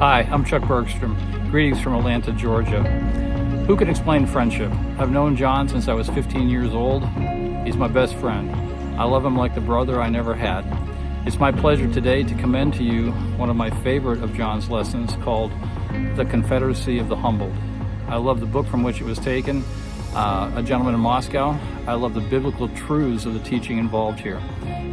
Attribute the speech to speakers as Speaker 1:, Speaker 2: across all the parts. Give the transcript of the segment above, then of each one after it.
Speaker 1: Hi, I'm Chuck Bergstrom. Greetings from Atlanta, Georgia. Who can explain friendship? I've known John since I was 15 years old. He's my best friend. I love him like the brother I never had. It's my pleasure today to commend to you one of my favorite of John's lessons called The Confederacy of the Humbled. I love the book from which it was taken, A Gentleman in Moscow. I love the biblical truths of the teaching involved here.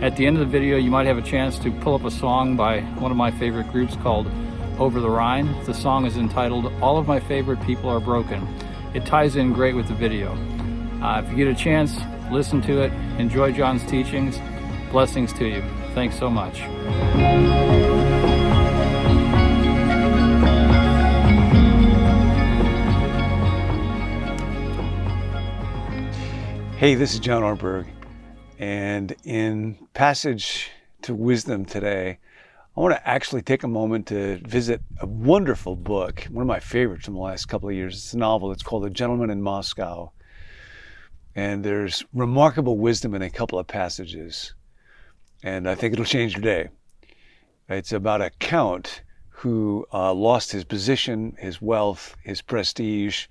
Speaker 1: At the end of the video, you might have a chance to pull up a song by one of my favorite groups called Over the Rhine. The song is entitled All of My Favorite People Are Broken. It ties in great with the video. If you get a chance, listen to it. Enjoy John's teachings. Blessings to you. Thanks so much.
Speaker 2: Hey, this is John Ortberg, and in Passage to Wisdom today, I want to actually take a moment to visit a wonderful book, one of my favorites from the last couple of years. It's a novel. It's called A Gentleman in Moscow, and there's remarkable wisdom in a couple of passages, and I think it'll change your day. It's about a count who lost his position, his wealth, his prestige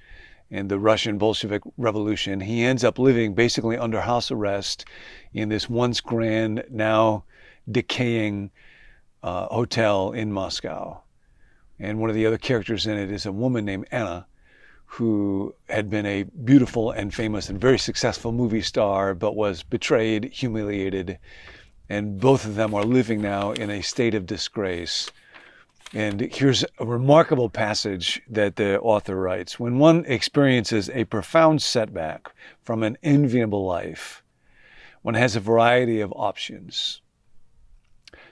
Speaker 2: in the Russian Bolshevik Revolution. He ends up living basically under house arrest in this once grand, now decaying hotel in Moscow. And one of the other characters in it is a woman named Anna, who had been a beautiful and famous and very successful movie star, but was betrayed, humiliated, and both of them are living now in a state of disgrace. And here's a remarkable passage that the author writes. When one experiences a profound setback from an enviable life, one has a variety of options.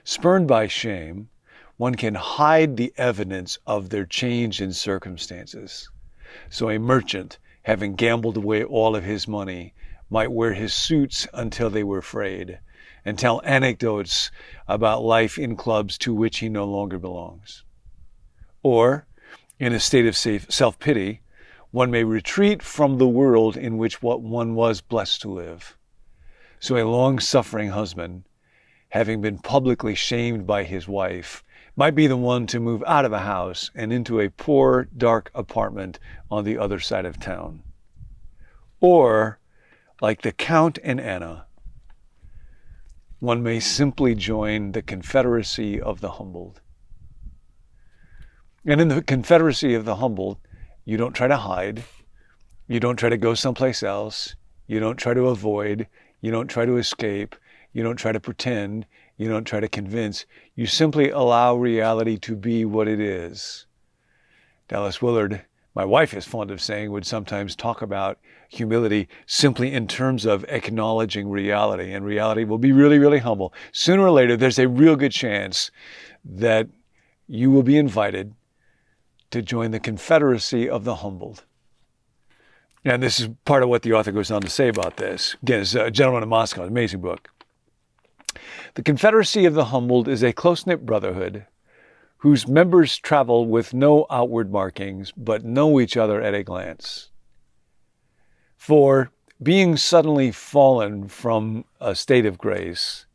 Speaker 2: Spurned by shame, one can hide the evidence of their change in circumstances. So a merchant, having gambled away all of his money, might wear his suits until they were frayed, and tell anecdotes about life in clubs to which he no longer belongs. Or, in a state of self-pity, one may retreat from the world in which one was blessed to live. So a long-suffering husband, having been publicly shamed by his wife, might be the one to move out of a house and into a poor, dark apartment on the other side of town. Or, like the Count and Anna, one may simply join the Confederacy of the Humbled. And in the Confederacy of the Humbled, you don't try to hide, you don't try to go someplace else, you don't try to avoid, you don't try to escape, you don't try to pretend, you don't try to convince, you simply allow reality to be what it is. Dallas Willard, my wife is fond of saying, would sometimes talk about humility simply in terms of acknowledging reality, and reality will be really, really humble. Sooner or later, there's a real good chance that you will be invited to join the Confederacy of the Humbled. And this is part of what the author goes on to say about this. Again, it's A Gentleman in Moscow, an amazing book. The Confederacy of the Humbled is a close-knit brotherhood whose members travel with no outward markings, but know each other at a glance. For, being suddenly fallen from a state of grace,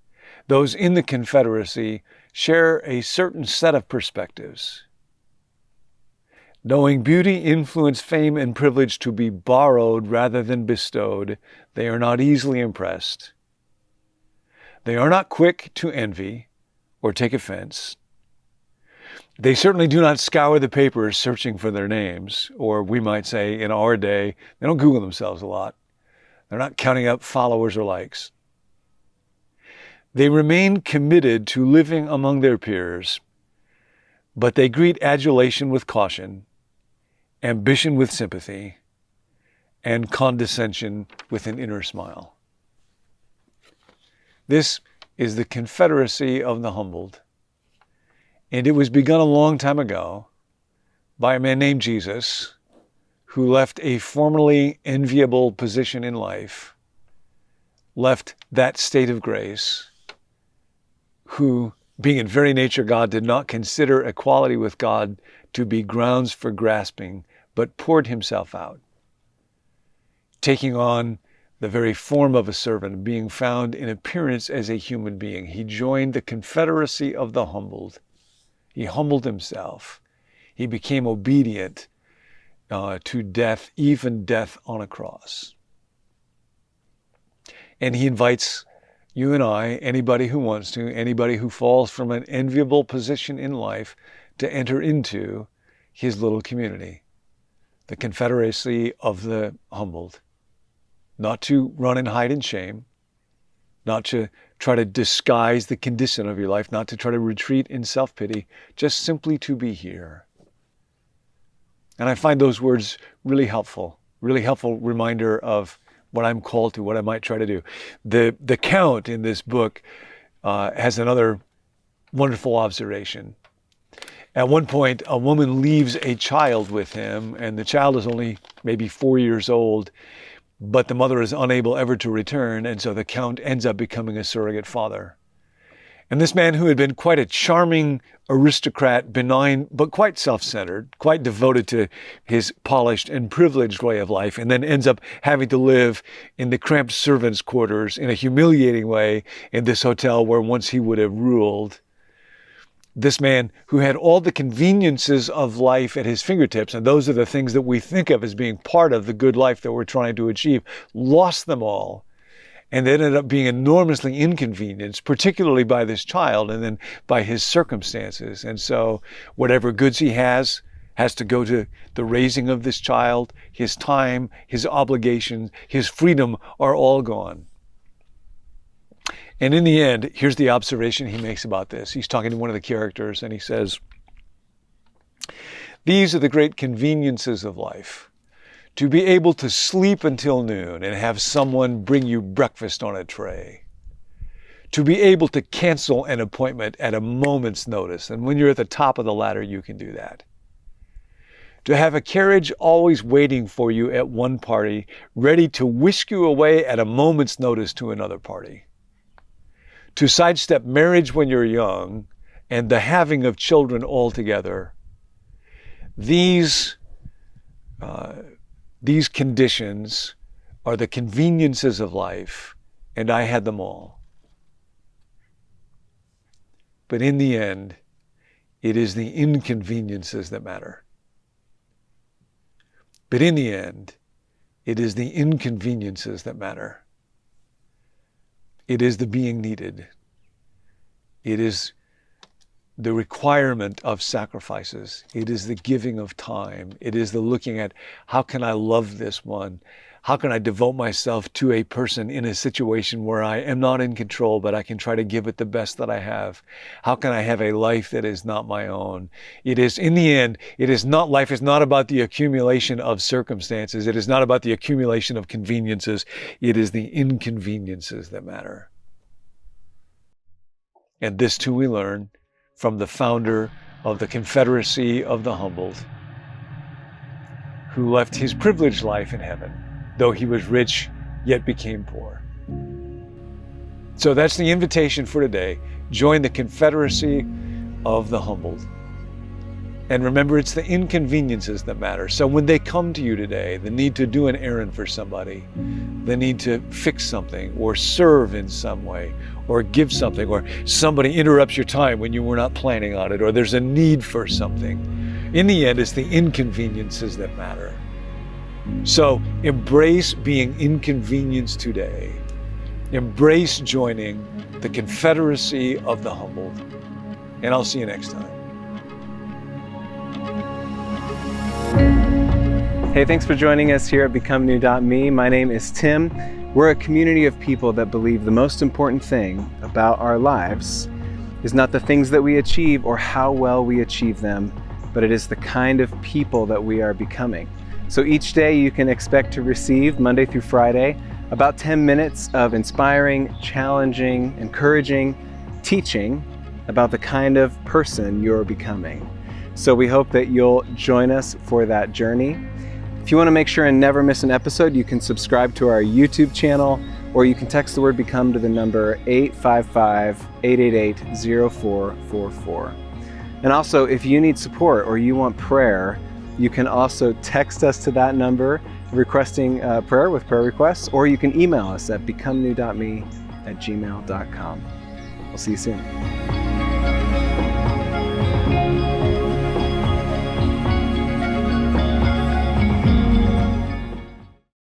Speaker 2: those in the Confederacy share a certain set of perspectives. Knowing beauty, influence, fame, and privilege to be borrowed rather than bestowed, they are not easily impressed. They are not quick to envy or take offense. They certainly do not scour the papers searching for their names, or we might say in our day, they don't Google themselves a lot. They're not counting up followers or likes. They remain committed to living among their peers, but they greet adulation with caution, ambition with sympathy, and condescension with an inner smile. This is the Confederacy of the Humbled. And it was begun a long time ago by a man named Jesus, who left a formerly enviable position in life, left that state of grace, who, being in very nature God, did not consider equality with God to be grounds for grasping, but poured himself out, taking on the very form of a servant, being found in appearance as a human being. He joined the Confederacy of the Humbled. He humbled himself. He became obedient to death, even death on a cross. And he invites you and I, anybody who wants to, anybody who falls from an enviable position in life, to enter into his little community, the Confederacy of the Humbled. Not to run and hide in shame, not to try to disguise the condition of your life, not to try to retreat in self-pity, just simply to be here. And I find those words really helpful reminder of what I'm called to, what I might try to do. The Count in this book has another wonderful observation. At one point, a woman leaves a child with him, and the child is only maybe 4 years old, but the mother is unable ever to return, and so the Count ends up becoming a surrogate father. And this man, who had been quite a charming aristocrat, benign, but quite self-centered, quite devoted to his polished and privileged way of life, and then ends up having to live in the cramped servants' quarters in a humiliating way in this hotel where once he would have ruled. This man, who had all the conveniences of life at his fingertips, and those are the things that we think of as being part of the good life that we're trying to achieve, lost them all, and ended up being enormously inconvenienced, particularly by this child and then by his circumstances. And so whatever goods he has to go to the raising of this child. His time, his obligations, his freedom are all gone. And in the end, here's the observation he makes about this. He's talking to one of the characters, and he says, "These are the great conveniences of life. To be able to sleep until noon and have someone bring you breakfast on a tray. To be able to cancel an appointment at a moment's notice. And when you're at the top of the ladder, you can do that. To have a carriage always waiting for you at one party, ready to whisk you away at a moment's notice to another party. To sidestep marriage when you're young and the having of children altogether. These conditions are the conveniences of life, and I had them all. But in the end, it is the inconveniences that matter. But in the end, it is the inconveniences that matter. It is the being needed. It is the requirement of sacrifices. It is the giving of time. It is the looking at, how can I love this one? How can I devote myself to a person in a situation where I am not in control, but I can try to give it the best that I have? How can I have a life that is not my own? It is, in the end, life is not about the accumulation of circumstances. It is not about the accumulation of conveniences. It is the inconveniences that matter. And this too we learn from the founder of the Confederacy of the Humbled, who left his privileged life in heaven, though he was rich, yet became poor. So that's the invitation for today. Join the Confederacy of the Humbled. And remember, it's the inconveniences that matter. So when they come to you today, the need to do an errand for somebody, the need to fix something, or serve in some way, or give something, or somebody interrupts your time when you were not planning on it, or there's a need for something. In the end, it's the inconveniences that matter. So embrace being inconvenienced today. Embrace joining the Confederacy of the Humbled. And I'll see you next time.
Speaker 3: Hey, thanks for joining us here at BecomeNew.me. My name is Tim. We're a community of people that believe the most important thing about our lives is not the things that we achieve or how well we achieve them, but it is the kind of people that we are becoming. So each day you can expect to receive, Monday through Friday, about 10 minutes of inspiring, challenging, encouraging teaching about the kind of person you're becoming. So we hope that you'll join us for that journey. If you want to make sure and never miss an episode, you can subscribe to our YouTube channel, or you can text the word BECOME to the number 855-888-0444. And also, if you need support or you want prayer, you can also text us to that number requesting prayer with prayer requests, or you can email us at becomenew.me@gmail.com. We'll see you soon.